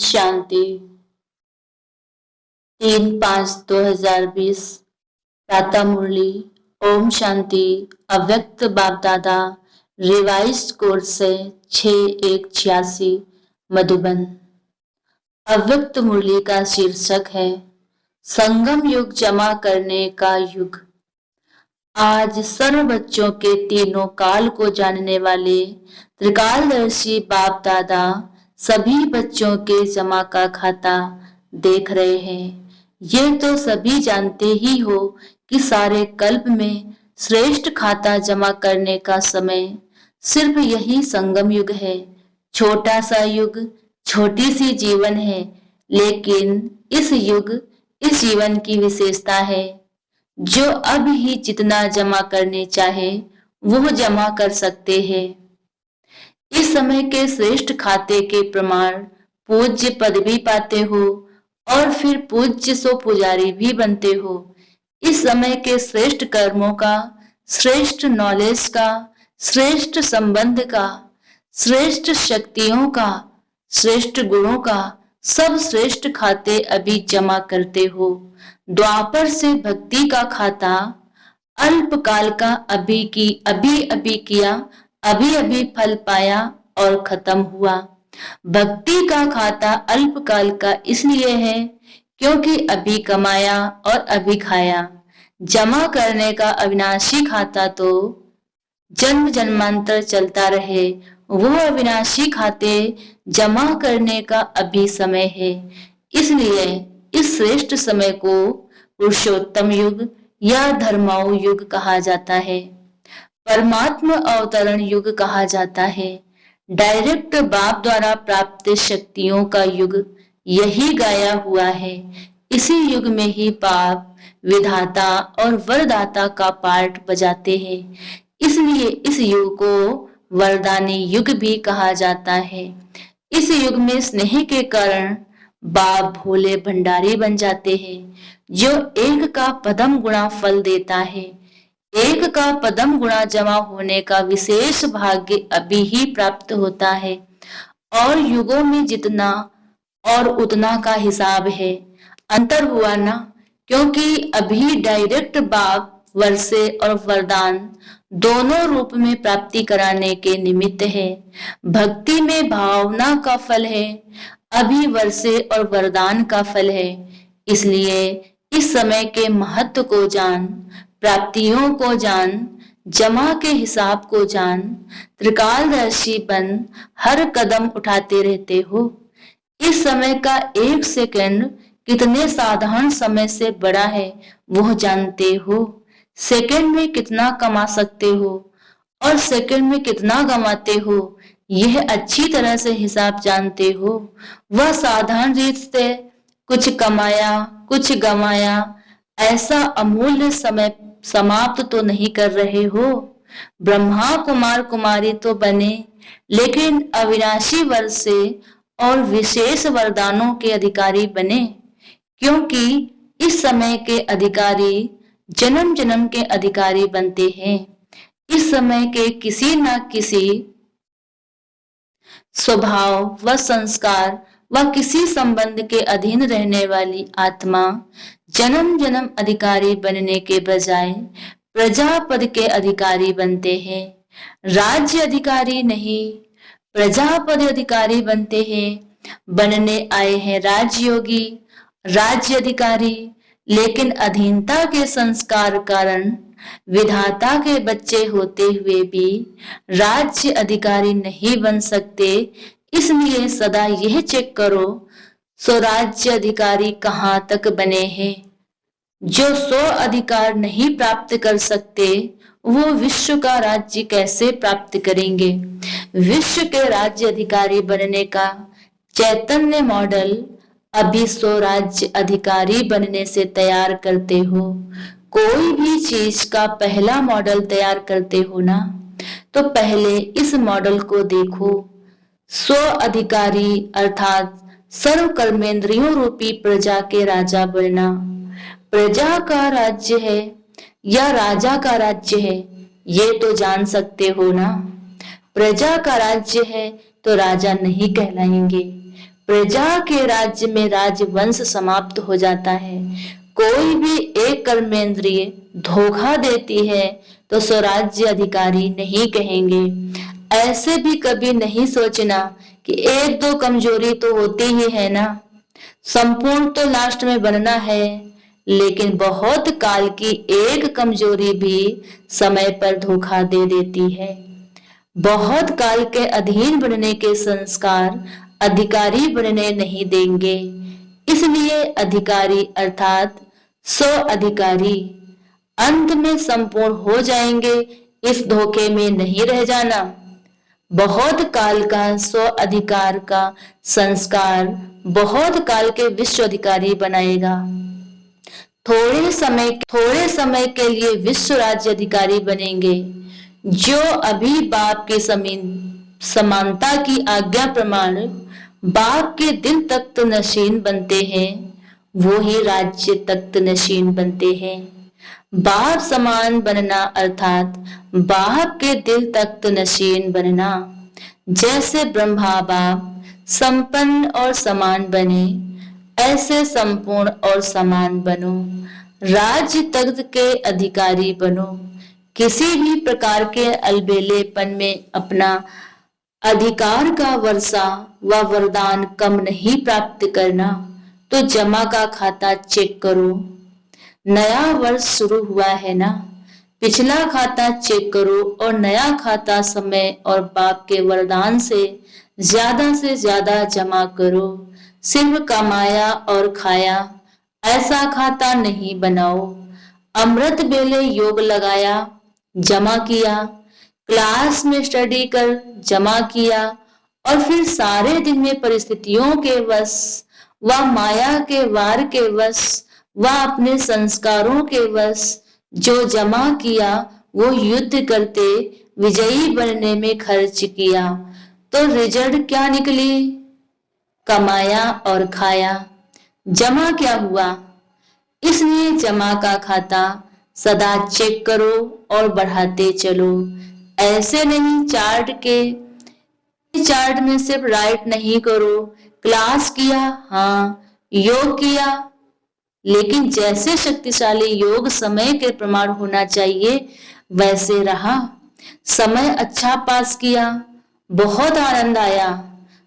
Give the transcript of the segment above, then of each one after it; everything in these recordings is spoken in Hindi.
शांति। 3/5/2020 प्रातः मुरली। ओम शांति। अव्यक्त बाप दादा रिवाइज्ड कोर्स से 6/1/86 मधुबन। अव्यक्त मुरली का शीर्षक है संगम युग जमा करने का युग। आज सर्व बच्चों के तीनों काल को जानने वाले त्रिकालदर्शी बाप दादा सभी बच्चों के जमा का खाता देख रहे हैं। ये तो सभी जानते ही हो कि सारे कल्प में श्रेष्ठ खाता जमा करने का समय सिर्फ यही संगम युग है। छोटा सा युग, छोटी सी जीवन है, लेकिन इस जीवन की विशेषता है जो अब ही जितना जमा करने चाहे वो जमा कर सकते हैं। इस समय के श्रेष्ठ खाते के प्रमाण पूज्य पदवी पाते हो और फिर पूज्य सो पुजारी भी बनते हो। इस समय के श्रेष्ठ कर्मों का, श्रेष्ठ नॉलेज का, श्रेष्ठ संबंध का, श्रेष्ठ शक्तियों का, श्रेष्ठ गुणों का सब श्रेष्ठ खाते अभी जमा करते हो। द्वापर से भक्ति का खाता अल्पकाल का अभी किया, अभी फल पाया और खत्म हुआ। भक्ति का खाता अल्पकाल का इसलिए है क्योंकि अभी कमाया और अभी खाया। जमा करने का अविनाशी खाता तो जन्म जन्मांतर चलता रहे, वो अविनाशी खाते जमा करने का अभी समय है। इसलिए इस श्रेष्ठ समय को पुरुषोत्तम युग या धर्माऊ युग कहा जाता है, परमात्मा अवतरण युग कहा जाता है, डायरेक्ट बाप द्वारा प्राप्त शक्तियों का युग यही गाया हुआ है। इसी युग में ही बाप विधाता और वरदाता का पार्ट बजाते हैं, इसलिए इस युग को वरदानी युग भी कहा जाता है। इस युग में स्नेह के कारण बाप भोले भंडारी बन जाते हैं, जो एक का पदम गुणा फल देता है। एक का पदम गुणा जमा होने का विशेष भाग्य अभी ही प्राप्त होता है और युगों में जितना और उतना का हिसाब है। अंतर हुआ ना, क्योंकि अभी डायरेक्ट बाप वर्षे और वरदान दोनों रूप में प्राप्ति कराने के निमित्त है। भक्ति में भावना का फल है, अभी वर्षे और वरदान का फल है। इसलिए इस समय के महत्व को जान, प्राप्तियों को जान, जमा के हिसाब को जान, त्रिकालदर्शी बन हर कदम उठाते रहते हो। इस समय का एक सेकंड कितने साधारण समय से बड़ा है वो जानते हो। सेकंड में कितना कमा सकते हो और सेकंड में कितना गंवाते हो यह अच्छी तरह से हिसाब जानते हो। वह साधारण रीत से कुछ कमाया कुछ गंवाया ऐसा अमूल्य समय समाप्त तो नहीं कर रहे हो। ब्रह्मा कुमार कुमारी तो बने, लेकिन अविनाशी वर्ष से और विशेष वरदानों के अधिकारी बने, क्योंकि इस समय के अधिकारी जन्म जन्म के अधिकारी बनते हैं। इस समय के किसी न किसी स्वभाव व संस्कार व किसी संबंध के अधीन रहने वाली आत्मा जन्म जन्म अधिकारी बनने के बजाय प्रजापद के अधिकारी बनते हैं। राज्य अधिकारी नहीं, प्रजापद अधिकारी बनते हैं। बनने आए हैं राजयोगी, राज्य अधिकारी, लेकिन अधीनता के संस्कार कारण विधाता के बच्चे होते हुए भी राज्य अधिकारी नहीं बन सकते। इसलिए सदा यह चेक करो स्वराज्य अधिकारी कहाँ तक बने हैं। जो स्व अधिकार नहीं प्राप्त कर सकते वो विश्व का राज्य कैसे प्राप्त करेंगे। विश्व के राज्य अधिकारी बनने का चैतन्य मॉडल अभी स्वराज्य अधिकारी बनने से तैयार करते हो। कोई भी चीज का पहला मॉडल तैयार करते हो ना, तो पहले इस मॉडल को देखो। स्व अधिकारी अर्थात सर्व कर्मेंद्रियों रूपी प्रजा के राजा बनना। प्रजा का राज्य है या राजा का राज्य है ये तो जान सकते हो ना। प्रजा का राज्य है तो राजा नहीं कहलाएंगे। प्रजा के राज्य में राजवंश समाप्त हो जाता है। कोई भी एक कर्मेंद्रिय धोखा देती है तो स्वराज्य अधिकारी नहीं कहेंगे। ऐसे भी कभी नहीं सोचना कि एक दो कमजोरी तो होती ही है ना, संपूर्ण तो लास्ट में बनना है, लेकिन बहुत काल की एक कमजोरी भी समय पर धोखा दे देती है। बहुत काल के अधीन बनने के संस्कार अधिकारी बनने नहीं देंगे। इसलिए अधिकारी अर्थात स्व अधिकारी अंत में संपूर्ण हो जाएंगे, इस धोखे में नहीं रह जाना। बहुत काल का स्व अधिकार का संस्कार बहुत काल के विश्व अधिकारी बनाएगा। थोड़े समय के लिए विश्व राज्य अधिकारी बनेंगे। जो अभी बाप के समानता की आज्ञा प्रमाण बाप के दिल तख्त नशीन बनते हैं, वो ही राज्य तख्त नशीन बनते हैं। बाप समान बनना अर्थात बाप के दिल तख्त नशीन बनना। जैसे ब्रह्मा बाप संपन्न और समान बने, ऐसे संपूर्ण और समान बनो। राज्य तख्त के अधिकारी बनो। किसी भी प्रकार के अलबेलेपन में अपना अधिकार का वर्षा व वरदान कम नहीं प्राप्त करना। तो जमा का खाता चेक करो। नया वर्ष शुरू हुआ है ना, पिछला खाता चेक करो और नया खाता समय और बाप के वरदान से ज्यादा जमा करो। सिर्फ कमाया और खाया ऐसा खाता नहीं बनाओ। अमृत बेले योग लगाया, जमा किया, क्लास में स्टडी कर जमा किया, और फिर सारे दिन में परिस्थितियों के वश व माया के वार के वश व अपने संस्कारों के वश जो जमा किया वो युद्ध करते विजयी बनने में खर्च किया, तो रिजल्ट क्या निकली? कमाया और खाया, जमा क्या हुआ? इसलिए जमा का खाता सदा चेक करो और बढ़ाते चलो। ऐसे नहीं चार्ट में सिर्फ राइट नहीं करो। क्लास किया, हाँ, योग किया, लेकिन जैसे शक्तिशाली योग समय के प्रमाण होना चाहिए वैसे रहा। समय अच्छा पास किया, बहुत आनंद आया।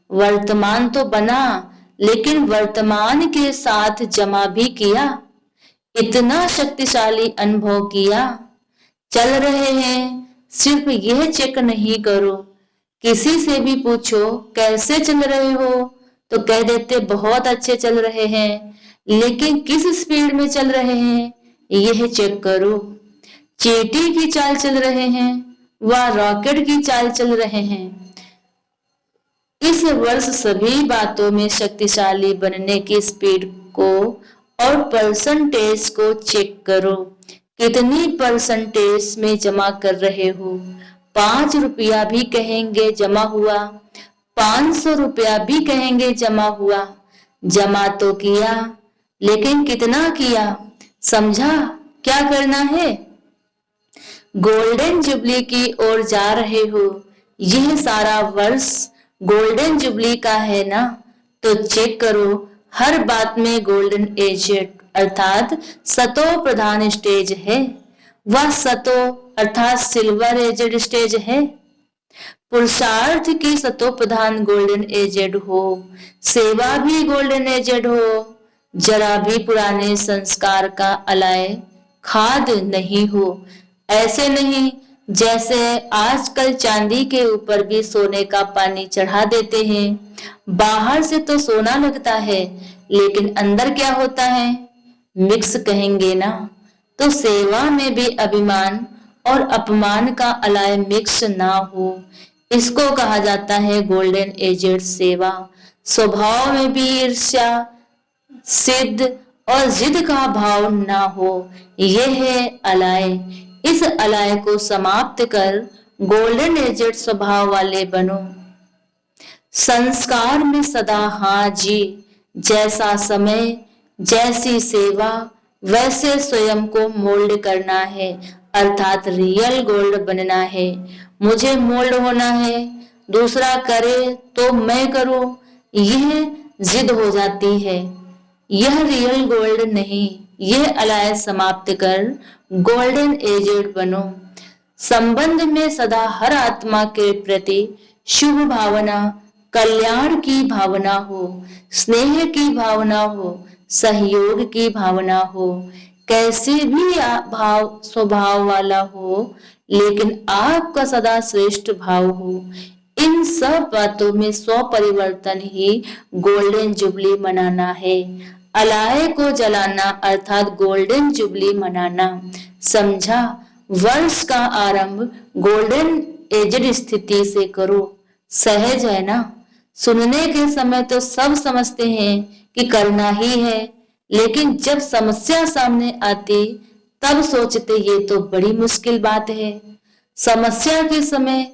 वर्तमान तो बना, लेकिन वर्तमान के साथ जमा भी किया। इतना शक्तिशाली अनुभव किया। चल रहे हैं, सिर्फ यह चेक नहीं करो। किसी से भी पूछो कैसे चल रहे हो तो कह देते बहुत अच्छे चल रहे हैं, लेकिन किस स्पीड में चल रहे हैं यह चेक करो। चींटी की चाल चल रहे हैं व रॉकेट की चाल चल रहे हैं। इस वर्ष सभी बातों में शक्तिशाली बनने की स्पीड को और परसेंटेज को चेक करो। कितनी परसेंटेज में जमा कर रहे हो? 5 रुपया भी कहेंगे जमा हुआ, 500 रुपया भी कहेंगे जमा हुआ। जमा तो किया, लेकिन कितना किया? समझा क्या करना है? गोल्डन जुबली की ओर जा रहे हो। यह सारा वर्ष गोल्डन जुबली का है ना, तो चेक करो हर बात में गोल्डन एज अर्थात सतो प्रधान स्टेज है। वह सतो अर्थात सिल्वर एजेड स्टेज है। पुरुषार्थ की सतो प्रधान गोल्डन एजेड हो, सेवा भी गोल्डन एजेड हो, जरा भी पुराने संस्कार का अलाय खाद नहीं हो। ऐसे नहीं जैसे आजकल चांदी के ऊपर भी सोने का पानी चढ़ा देते हैं। बाहर से तो सोना लगता है, लेकिन अंदर क्या होता है? मिक्स कहेंगे ना। तो सेवा में भी अभिमान और अपमान का अलाय मिक्स ना हो, इसको कहा जाता है गोल्डन एजेड सेवा। स्वभाव में भी ईर्ष्या, सिद्ध और जिद का भाव ना हो, यह है अलाय। इस अलाय को समाप्त कर गोल्डन एजेड स्वभाव वाले बनो। संस्कार में सदा हाँ जी, जैसा समय जैसी सेवा वैसे स्वयं को मोल्ड करना है, अर्थात रियल गोल्ड बनना है। मुझे मोल्ड होना है, दूसरा करे तो मैं करूं, यह जिद हो जाती है, यह रियल गोल्ड नहीं, यह अलायंस समाप्त कर गोल्डन एजेड बनो। संबंध में सदा हर आत्मा के प्रति शुभ भावना, कल्याण की भावना हो, स्नेह की भावना हो, सहयोग की भावना हो, कैसे भी भाव स्वभाव वाला हो, लेकिन आपका सदा श्रेष्ठ भाव हो। इन सब बातों में स्व परिवर्तन ही गोल्डन जुबली मनाना है। अलाय को जलाना अर्थात गोल्डन जुबली मनाना। समझा? वर्ष का आरंभ गोल्डन एजड स्थिति से करो। सहज है ना? सुनने के समय तो सब समझते हैं कि करना ही है, लेकिन जब समस्या सामने आती तब सोचते ये तो बड़ी मुश्किल बात है। समस्या के समय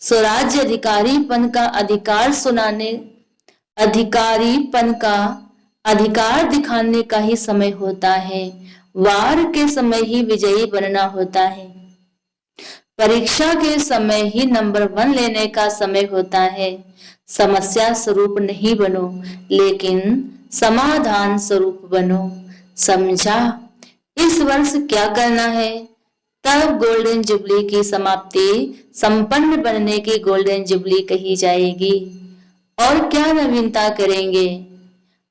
स्वराज्य अधिकारीपन का अधिकार सुनाने, अधिकारीपन का अधिकार दिखाने का ही समय होता है। वार के समय ही विजयी बनना होता है। परीक्षा के समय ही नंबर 1 लेने का समय होता है। समस्या स्वरूप नहीं बनो, लेकिन समाधान स्वरूप बनो। समझा? इस वर्ष क्या करना है? तब गोल्डन जुबली की समाप्ति संपन्न बनने की गोल्डन जुबली कही जाएगी। और क्या नवीनता करेंगे?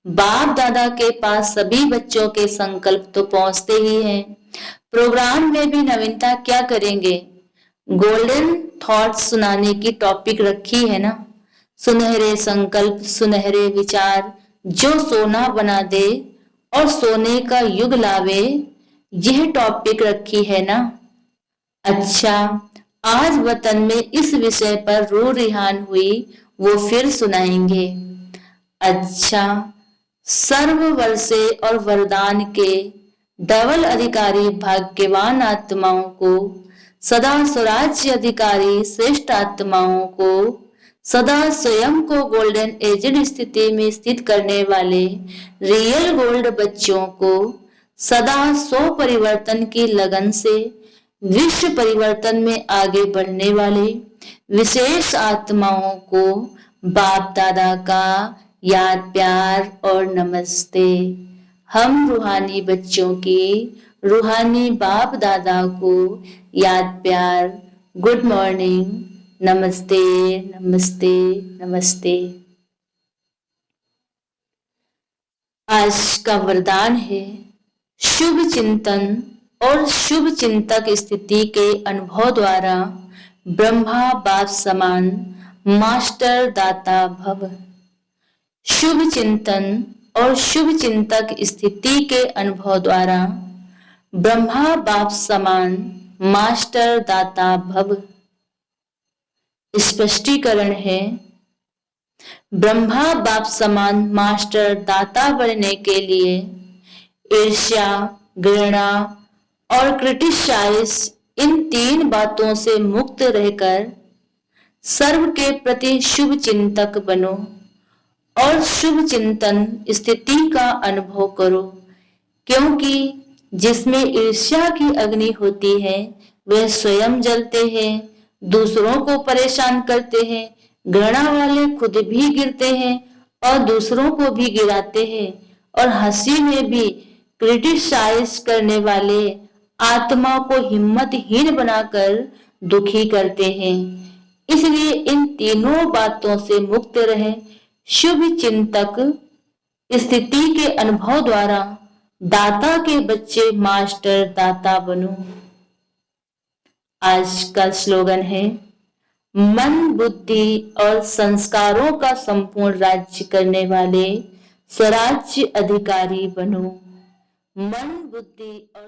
बाप दादा के पास सभी बच्चों के संकल्प तो पहुंचते ही हैं। प्रोग्राम में भी नवीनता क्या करेंगे? गोल्डन थॉट्स सुनाने की टॉपिक रखी है ना। सुनहरे संकल्प, सुनहरे विचार जो सोना बना दे और सोने का युग लावे, यह टॉपिक रखी है ना। अच्छा, आज वतन में इस विषय पर रूह रिहान हुई, वो फिर सुनाएंगे। अच्छा, सर्व वर्षे और वरदान के डबल अधिकारी भाग्यवान आत्माओं को, सदा स्वराज्य अधिकारी श्रेष्ठ आत्माओं को, सदा स्वयं को गोल्डन एजेड स्थिति में स्थित करने वाले रियल गोल्ड बच्चों को, सदा स्व परिवर्तन की लगन से विश्व परिवर्तन में आगे बढ़ने वाले विशेष आत्माओं को बाप दादा का याद, प्यार और नमस्ते। हम रूहानी बच्चों की रूहानी बाप दादा को याद, प्यार, गुड मॉर्निंग, नमस्ते, नमस्ते, नमस्ते। आज का वरदान है शुभ चिंतन और शुभ चिंतक स्थिति के अनुभव द्वारा ब्रह्मा बाप समान मास्टर दाता भव। शुभ चिंतन और शुभ चिंतक स्थिति के अनुभव द्वारा ब्रह्मा बाप समान मास्टर दाता भव। स्पष्टीकरण है, ब्रह्मा बाप समान मास्टर दाता बनने के लिए ईर्ष्या, घृणा और क्रिटिसाइज इन 3 बातों से मुक्त रहकर सर्व के प्रति शुभ चिंतक बनो और शुभ चिंतन स्थिति का अनुभव करो। क्योंकि जिसमें ईर्ष्या की अग्नि होती है वह स्वयं जलते हैं, दूसरों को परेशान करते हैं। घृणा वाले खुद भी गिरते हैं और दूसरों को भी गिराते हैं। और हंसी में भी क्रिटिसाइज करने वाले आत्मा को हिम्मतहीन बनाकर दुखी करते हैं। इसलिए इन तीनों बातों से मुक्त रहें। शुभ चिंतक स्थिति के अनुभव द्वारा दाता के बच्चे मास्टर दाता बनो। आज का स्लोगन है, मन, बुद्धि और संस्कारों का संपूर्ण राज्य करने वाले स्वराज्य अधिकारी बनो। मन, बुद्धि और